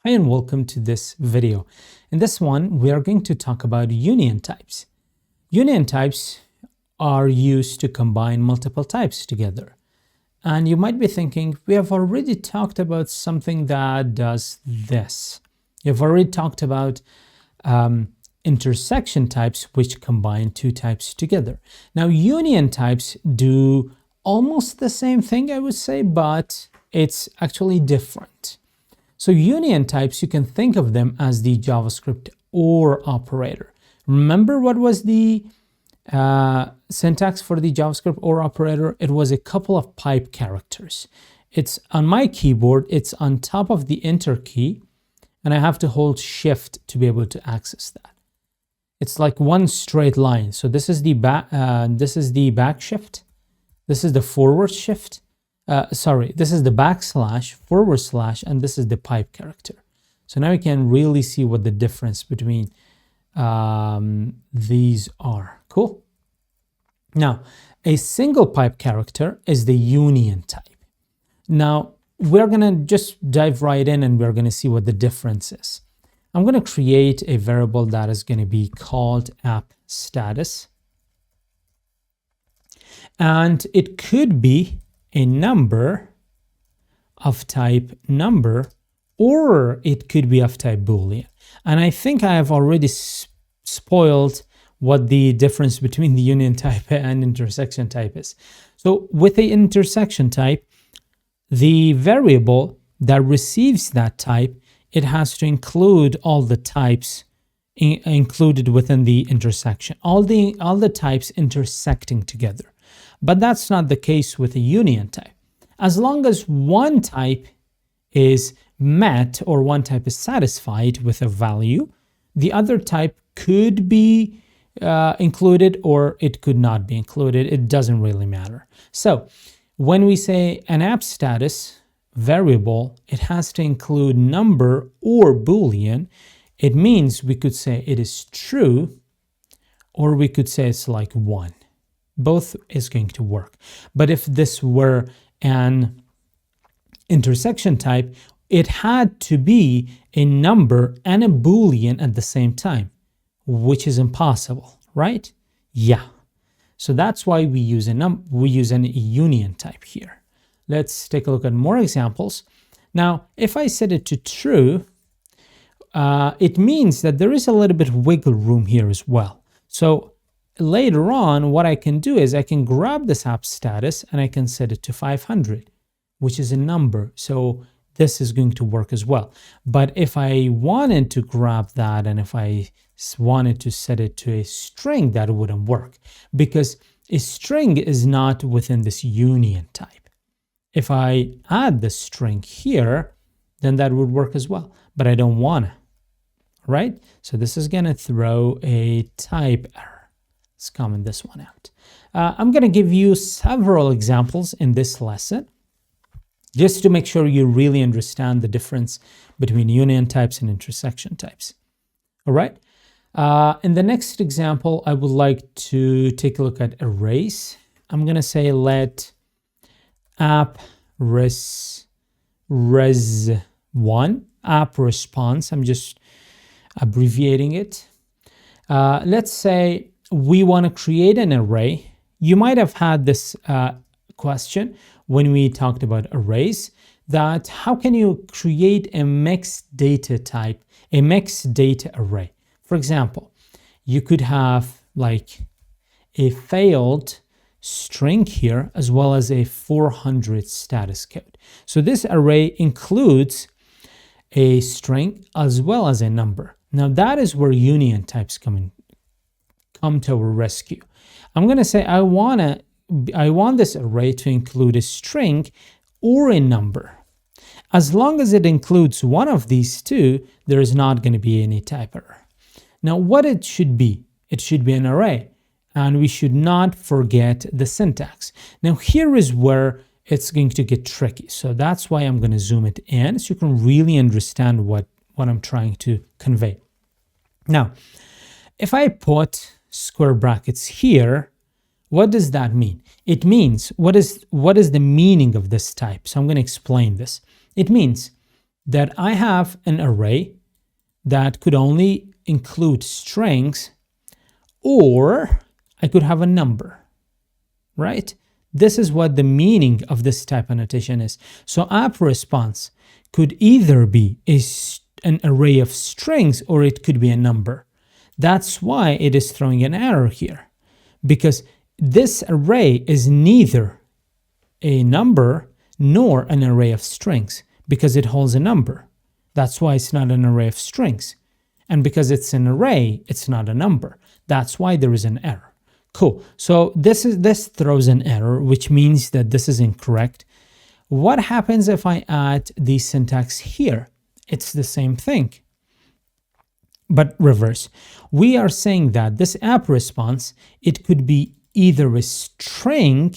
Hi and welcome to this video. In this one, we are going to talk about union types. Union types are used to combine multiple types together. And you might be thinking, we have already talked about something that does this. You've already talked about intersection types, which combine two types together. Now, union types do almost the same thing, I would say, but it's actually different. So union types, you can think of them as the JavaScript OR operator. Remember what was the syntax for the JavaScript OR operator? It was a couple of pipe characters. It's on my keyboard, it's on top of the enter key, and I have to hold shift to be able to access that. It's like one straight line. So this is the back shift. This is the forward shift. This is the backslash, forward slash, and this is the pipe character. So now you can really see what the difference between these are. Cool. Now, a single pipe character is the union type. Now, we're going to just dive right in and we're going to see what the difference is. I'm going to create a variable that is going to be called app status. And it could be a number of type number, or it could be of type Boolean. And I think I have already spoiled what the difference between the union type and intersection type is. So with the intersection type, the variable that receives that type, it has to include all the types included within the intersection, all the types intersecting together. But that's not the case with a union type. As long as one type is met or one type is satisfied with a value, the other type could be included or it could not be included. It doesn't really matter. So when we say an app status variable, it has to include number or Boolean. It means we could say it is true, or we could say it's like 1. Both is going to work. But if this were an intersection type, it had to be a number and a Boolean at the same time, which is impossible, right? Yeah. So that's why we use an union type here. Let's take a look at more examples. Now, if I set it to true, it means that there is a little bit of wiggle room here as well. So later on, what I can do is I can grab this app status and I can set it to 500, which is a number. So this is going to work as well. But if I wanted to grab that and if I wanted to set it to a string, that wouldn't work because a string is not within this union type. If I add the string here, then that would work as well, but I don't want to, right? So this is going to throw a type error. Let's comment this one out. I'm going to give you several examples in this lesson just to make sure you really understand the difference between union types and intersection types. All right. In the next example, I would like to take a look at arrays. I'm going to say let app res1 app response. I'm just abbreviating it. Let's say we want to create an array. You might have had this question when we talked about arrays, that how can you create a mixed data type, a mixed data array? For example, you could have like a failed string here as well as a 400 status code. So this array includes a string as well as a number. Now that is where union types come to our rescue. I'm going to say I want this array to include a string or a number. As long as it includes one of these two, there is not going to be any type error. Now what it should be an array, and we should not forget the syntax. Now here is where it's going to get tricky. So that's why I'm going to zoom it in so you can really understand what I'm trying to convey. Now, if I put square brackets here, what does that mean? It means, what is the meaning of this type? So I'm going to explain this. It means that I have an array that could only include strings, or I could have a number, right? This is what the meaning of this type annotation is. So app response could either be an array of strings or it could be a number. That's why it is throwing an error here, because this array is neither a number nor an array of strings, because it holds a number. That's why it's not an array of strings. And because it's an array, it's not a number. That's why there is an error. Cool. So this throws an error, which means that this is incorrect. What happens if I add the syntax here? It's the same thing, but reverse. We are saying that this app response, it could be either a string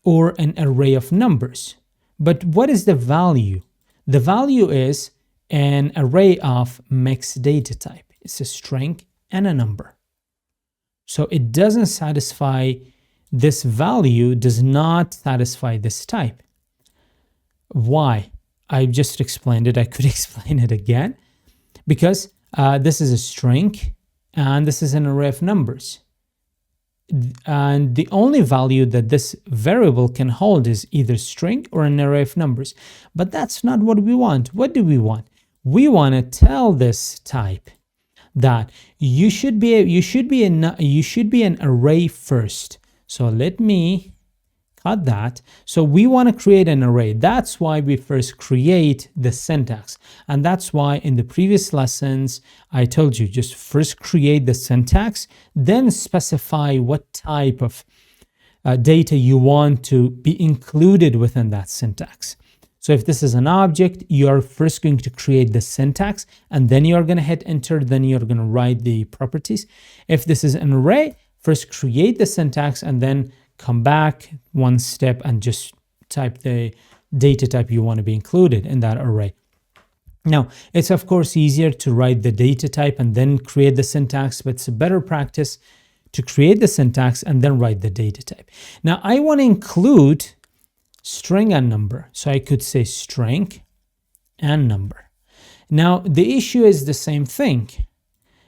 or an array of numbers. But what is the value? The value is an array of mixed data type. It's a string and a number. So it doesn't satisfy, this value does not satisfy this type. Why? I just explained it. I could explain it again. Because this is a string and this is an array of numbers. And the only value that this variable can hold is either string or an array of numbers. But that's not what we want. What do we want? We want to tell this type that you should be an array first. So let me cut that. So we want to create an array. That's why we first create the syntax. And that's why in the previous lessons, I told you just first create the syntax, then specify what type of data you want to be included within that syntax. So if this is an object, you're first going to create the syntax, and then you're going to hit enter, then you're going to write the properties. If this is an array, first create the syntax and then come back one step and just type the data type you want to be included in that array. Now, it's of course easier to write the data type and then create the syntax, but it's a better practice to create the syntax and then write the data type. Now, I want to include string and number. So I could say string and number. Now, the issue is the same thing.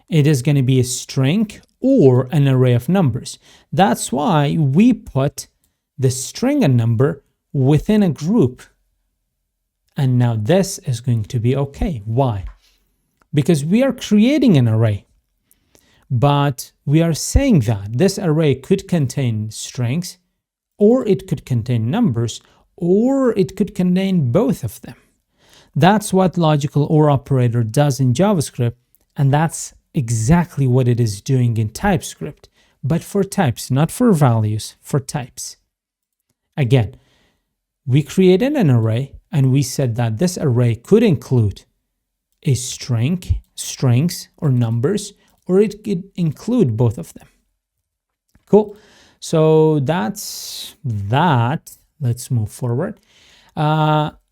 It is going to be a string or an array of numbers. That's why we put the string and number within a group. And now this is going to be okay. Why? Because we are creating an array, but we are saying that this array could contain strings, or it could contain numbers, or it could contain both of them. That's what logical OR operator does in JavaScript, and that's exactly what it is doing in TypeScript, but for types, not for values, for types. Again, we created an array, and we said that this array could include a string, strings, or numbers, or it could include both of them. Cool. So that's that. Let's move forward.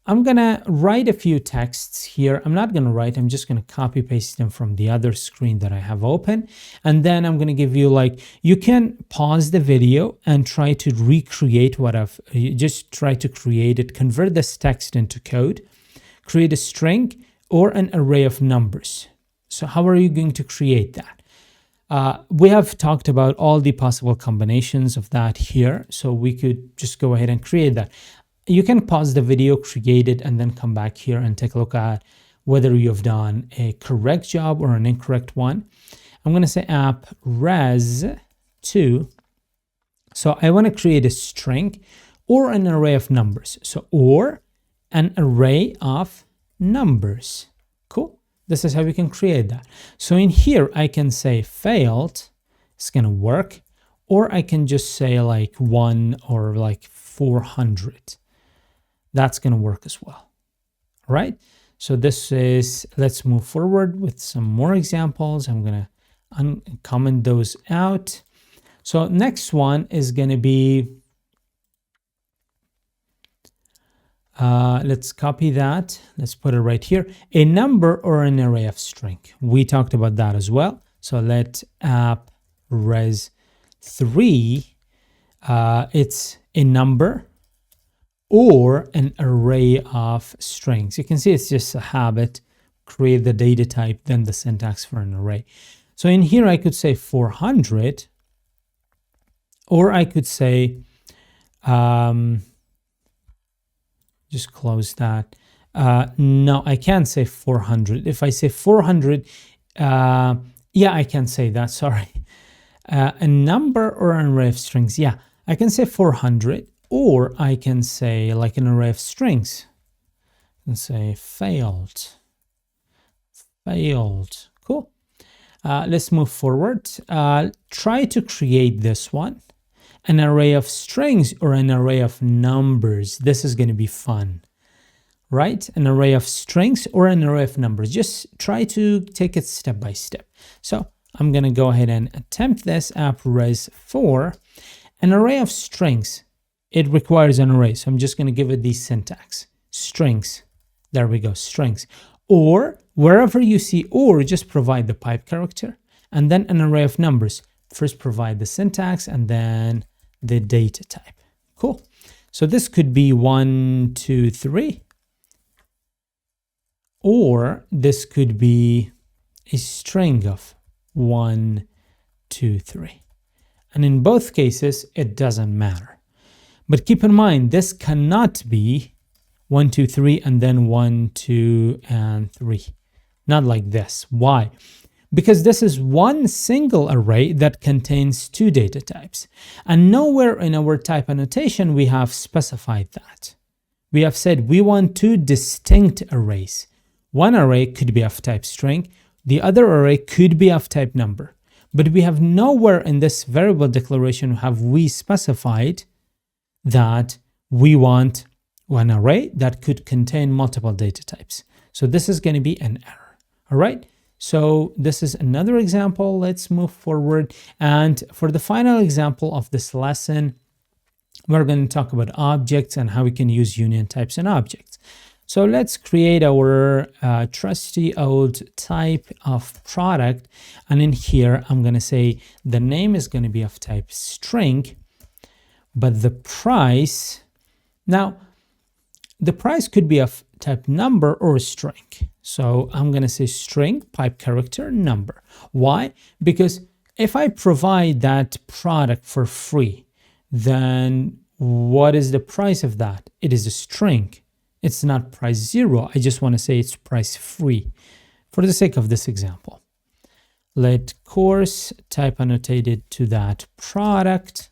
I'm going to write a few texts here. I'm not going to write. I'm just going to copy paste them from the other screen that I have open. And then I'm going to give you you can pause the video and try to recreate what just try to create it, convert this text into code, create a string or an array of numbers. So how are you going to create that? We have talked about all the possible combinations of that here, so we could just go ahead and create that. You can pause the video, create it, and then come back here and take a look at whether you've done a correct job or an incorrect one. I'm going to say app res2. So I want to create a string or an array of numbers. So or an array of numbers. Cool. This is how we can create that. So in here, I can say failed. It's going to work. Or I can just say 1 or 400. That's going to work as well. All right. So this is, let's move forward with some more examples. I'm going to uncomment those out. So next one is going to be, let's copy that. Let's put it right here. A number or an array of string. We talked about that as well. So let app res3, it's a number or an array of strings. You can see it's just a habit, create the data type, then the syntax for an array. So in here, I could say 400, or I could say, just close that. No, I can't say 400. If I say 400, yeah, I can say that, sorry. A number or an array of strings, yeah, I can say 400, or I can say like an array of strings. And say failed. Cool. Let's move forward. Try to create this one, an array of strings or an array of numbers. This is going to be fun, right? An array of strings or an array of numbers. Just try to take it step by step. So I'm going to go ahead and attempt this app res 4. An array of strings, it requires an array. So I'm just going to give it the syntax. Strings. There we go, strings. Or wherever you see or, just provide the pipe character. And then an array of numbers. First provide the syntax and then the data type. Cool. So this could be 1, 2, 3. Or this could be a string of 1, 2, 3. And in both cases, it doesn't matter. But keep in mind, this cannot be 1, 2, 3, and then 1, 2, and 3. Not like this. Why? Because this is one single array that contains 2 data types. And nowhere in our type annotation we have specified that. We have said we want 2 distinct arrays. One array could be of type string, the other array could be of type number. But we have nowhere in this variable declaration have we specified that we want one array that could contain multiple data types. So this is going to be an error. All right. So this is another example. Let's move forward. And for the final example of this lesson, we're going to talk about objects and how we can use union types and objects. So let's create our trusty old type of product. And in here, I'm going to say the name is going to be of type string, but the price, now the price could be of type number or string. So I'm going to say string, pipe character, number. Why? Because if I provide that product for free, then what is the price of that? It is a string. It's not price 0. I just want to say it's price free for the sake of this example. Let course type annotated to that product,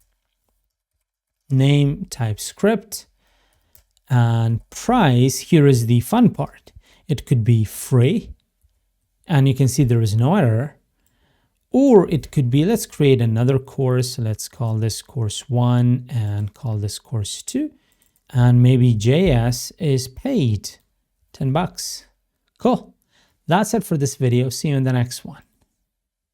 name Typescript, and price. Here is the fun part. It could be free, and you can see there is no error. Or it could be, let's create another course. Let's call this course 1 and call this course 2. And maybe JS is paid $10. Cool. That's it for this video. See you in the next one.